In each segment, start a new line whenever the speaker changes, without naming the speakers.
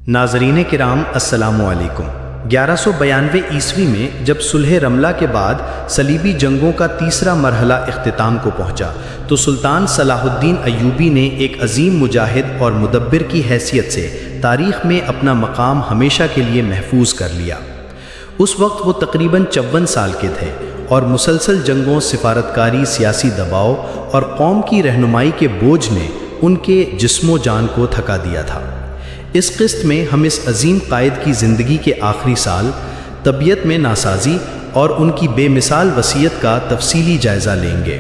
ناظرین کرام السلام علیکم۔ 1192 عیسوی میں جب صلح رملہ کے بعد صلیبی جنگوں کا تیسرا مرحلہ اختتام کو پہنچا تو سلطان صلاح الدین ایوبی نے ایک عظیم مجاہد اور مدبر کی حیثیت سے تاریخ میں اپنا مقام ہمیشہ کے لیے محفوظ کر لیا۔ اس وقت وہ تقریباً 54 سال کے تھے اور مسلسل جنگوں، سفارتکاری، سیاسی دباؤ اور قوم کی رہنمائی کے بوجھ نے ان کے جسم و جان کو تھکا دیا تھا۔ اس قسط میں ہم اس عظیم قائد کی زندگی کے آخری سال، طبیعت میں ناسازی اور ان کی بے مثال وصیت کا تفصیلی جائزہ لیں گے۔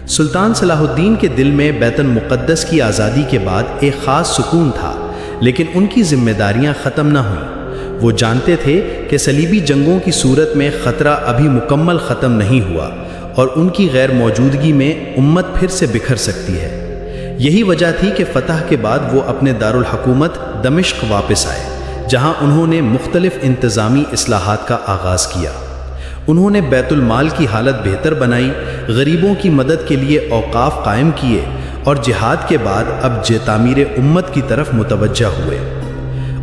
سلطان صلاح الدین کے دل میں بیت المقدس کی آزادی کے بعد ایک خاص سکون تھا، لیکن ان کی ذمہ داریاں ختم نہ ہوئیں۔ وہ جانتے تھے کہ صلیبی جنگوں کی صورت میں خطرہ ابھی مکمل ختم نہیں ہوا اور ان کی غیر موجودگی میں امت پھر سے بکھر سکتی ہے۔ یہی وجہ تھی کہ فتح کے بعد وہ اپنے دارالحکومت دمشق واپس آئے، جہاں انہوں نے مختلف انتظامی اصلاحات کا آغاز کیا۔ انہوں نے بیت المال کی حالت بہتر بنائی، غریبوں کی مدد کے لیے اوقاف قائم کیے اور جہاد کے بعد اب تعمیر امت کی طرف متوجہ ہوئے۔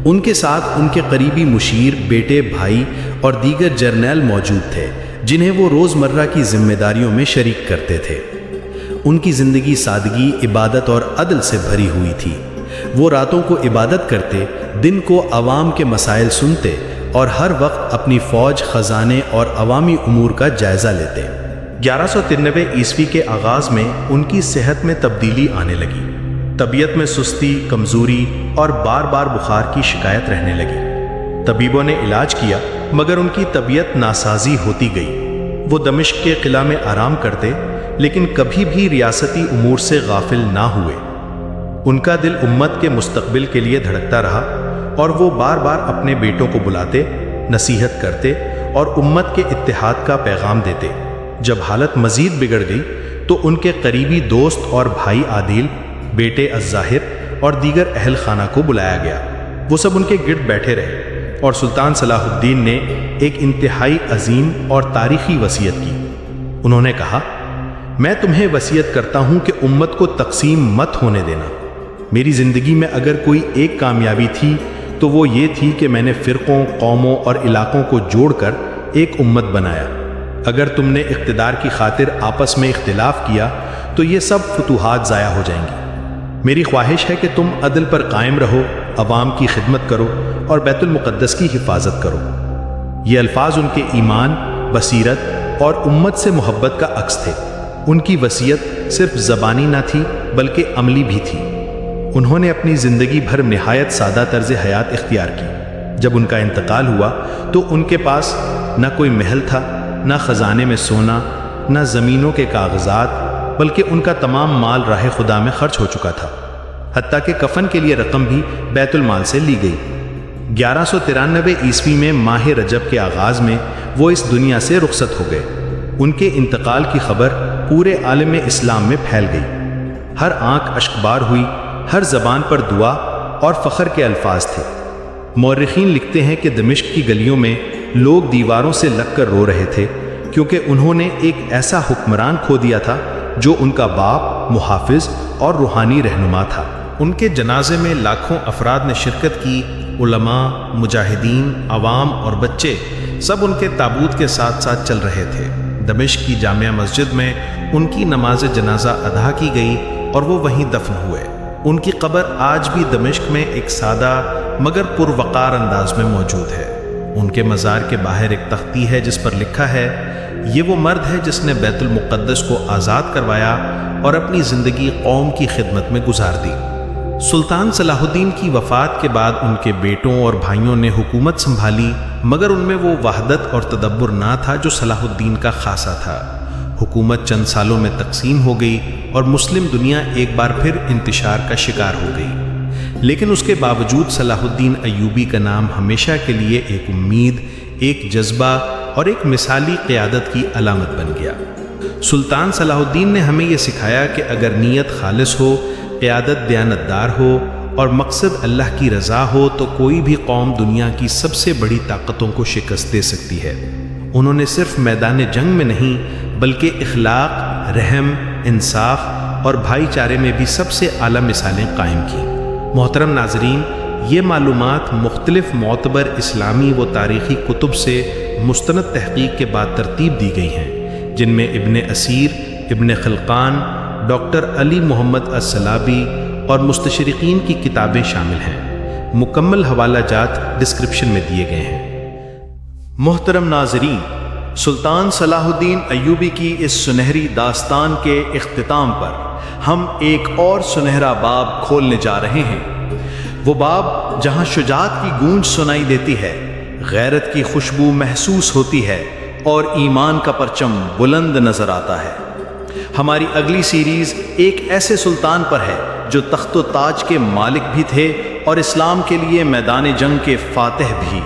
ان کے ساتھ ان کے قریبی مشیر، بیٹے، بھائی اور دیگر جرنیل موجود تھے، جنہیں وہ روزمرہ کی ذمہ داریوں میں شریک کرتے تھے۔ ان کی زندگی سادگی، عبادت اور عدل سے بھری ہوئی تھی۔ وہ راتوں کو عبادت کرتے، دن کو عوام کے مسائل سنتے اور ہر وقت اپنی فوج، خزانے اور عوامی امور کا جائزہ لیتے۔ 1193 عیسوی کے آغاز میں ان کی صحت میں تبدیلی آنے لگی۔ طبیعت میں سستی، کمزوری اور بار بار بخار کی شکایت رہنے لگی۔ طبیبوں نے علاج کیا مگر ان کی طبیعت ناسازی ہوتی گئی۔ وہ دمشق کے قلعہ میں آرام کرتے لیکن کبھی بھی ریاستی امور سے غافل نہ ہوئے۔ ان کا دل امت کے مستقبل کے لیے دھڑکتا رہا اور وہ بار بار اپنے بیٹوں کو بلاتے، نصیحت کرتے اور امت کے اتحاد کا پیغام دیتے۔ جب حالت مزید بگڑ گئی تو ان کے قریبی دوست اور بھائی عادل، بیٹے الظاہر اور دیگر اہل خانہ کو بلایا گیا۔ وہ سب ان کے گرد بیٹھے رہے اور سلطان صلاح الدین نے ایک انتہائی عظیم اور تاریخی وصیت کی۔ انہوں نے کہا، میں تمہیں وصیت کرتا ہوں کہ امت کو تقسیم مت ہونے دینا۔ میری زندگی میں اگر کوئی ایک کامیابی تھی تو وہ یہ تھی کہ میں نے فرقوں، قوموں اور علاقوں کو جوڑ کر ایک امت بنایا۔ اگر تم نے اقتدار کی خاطر آپس میں اختلاف کیا تو یہ سب فتوحات ضائع ہو جائیں گی۔ میری خواہش ہے کہ تم عدل پر قائم رہو، عوام کی خدمت کرو اور بیت المقدس کی حفاظت کرو۔ یہ الفاظ ان کے ایمان، بصیرت اور امت سے محبت کا عکس تھے۔ ان کی وصیت صرف زبانی نہ تھی بلکہ عملی بھی تھی۔ انہوں نے اپنی زندگی بھر نہایت سادہ طرز حیات اختیار کی۔ جب ان کا انتقال ہوا تو ان کے پاس نہ کوئی محل تھا، نہ خزانے میں سونا، نہ زمینوں کے کاغذات، بلکہ ان کا تمام مال راہ خدا میں خرچ ہو چکا تھا۔ حتیٰ کہ کفن کے لیے رقم بھی بیت المال سے لی گئی۔ 1193 عیسوی میں ماہ رجب کے آغاز میں وہ اس دنیا سے رخصت ہو گئے۔ ان کے انتقال کی خبر پورے عالم اسلام میں پھیل گئی۔ ہر آنکھ اشکبار ہوئی، ہر زبان پر دعا اور فخر کے الفاظ تھے۔ مورخین لکھتے ہیں کہ دمشق کی گلیوں میں لوگ دیواروں سے لگ کر رو رہے تھے، کیونکہ انہوں نے ایک ایسا حکمران کھو دیا تھا جو ان کا باپ، محافظ اور روحانی رہنما تھا۔ ان کے جنازے میں لاکھوں افراد نے شرکت کی۔ علماء، مجاہدین، عوام اور بچے سب ان کے تابوت کے ساتھ ساتھ چل رہے تھے۔ دمشق کی جامع مسجد میں ان کی نماز جنازہ ادا کی گئی اور وہ وہیں دفن ہوئے۔ ان کی قبر آج بھی دمشق میں ایک سادہ مگر پروقار انداز میں موجود ہے۔ ان کے مزار کے باہر ایک تختی ہے جس پر لکھا ہے، یہ وہ مرد ہے جس نے بیت المقدس کو آزاد کروایا اور اپنی زندگی قوم کی خدمت میں گزار دی۔ سلطان صلاح الدین کی وفات کے بعد ان کے بیٹوں اور بھائیوں نے حکومت سنبھالی، مگر ان میں وہ وحدت اور تدبر نہ تھا جو صلاح الدین کا خاصہ تھا۔ حکومت چند سالوں میں تقسیم ہو گئی اور مسلم دنیا ایک بار پھر انتشار کا شکار ہو گئی، لیکن اس کے باوجود صلاح الدین ایوبی کا نام ہمیشہ کے لیے ایک امید، ایک جذبہ اور ایک مثالی قیادت کی علامت بن گیا۔ سلطان صلاح الدین نے ہمیں یہ سکھایا کہ اگر نیت خالص ہو، قیادت دیانتدار ہو اور مقصد اللہ کی رضا ہو تو کوئی بھی قوم دنیا کی سب سے بڑی طاقتوں کو شکست دے سکتی ہے۔ انہوں نے صرف میدان جنگ میں نہیں بلکہ اخلاق، رحم، انصاف اور بھائی چارے میں بھی سب سے اعلیٰ مثالیں قائم کی۔ محترم ناظرین،
یہ معلومات مختلف معتبر اسلامی و تاریخی کتب سے مستند تحقیق کے بعد ترتیب دی گئی ہیں، جن میں ابن اسیر، ابن خلقان، ڈاکٹر علی محمد السلابی اور مستشرقین کی کتابیں شامل ہیں۔ مکمل حوالہ جات ڈسکرپشن میں دیے گئے ہیں۔
محترم ناظرین، سلطان صلاح الدین ایوبی کی اس سنہری داستان کے اختتام پر ہم ایک اور سنہرا باب کھولنے جا رہے ہیں۔ وہ باب جہاں شجاعت کی گونج سنائی دیتی ہے، غیرت کی خوشبو محسوس ہوتی ہے اور ایمان کا پرچم بلند نظر آتا ہے۔ ہماری اگلی سیریز ایک ایسے سلطان پر ہے جو تخت و تاج کے مالک بھی تھے اور اسلام کے لیے میدان جنگ کے فاتح بھی۔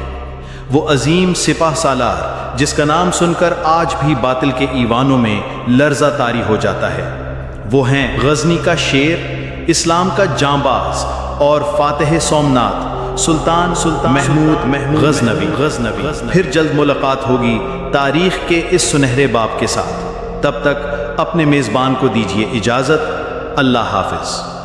وہ عظیم سپاہ سالار جس کا نام سن کر آج بھی باطل کے ایوانوں میں لرزہ طاری ہو جاتا ہے، وہ ہیں غزنی کا شیر، اسلام کا جانباز اور فاتح سومنات سلطان محمود غزنوی۔ پھر جلد ملاقات ہوگی تاریخ کے اس سنہرے باب کے ساتھ۔ تب تک اپنے میزبان کو دیجیے اجازت۔ اللہ حافظ۔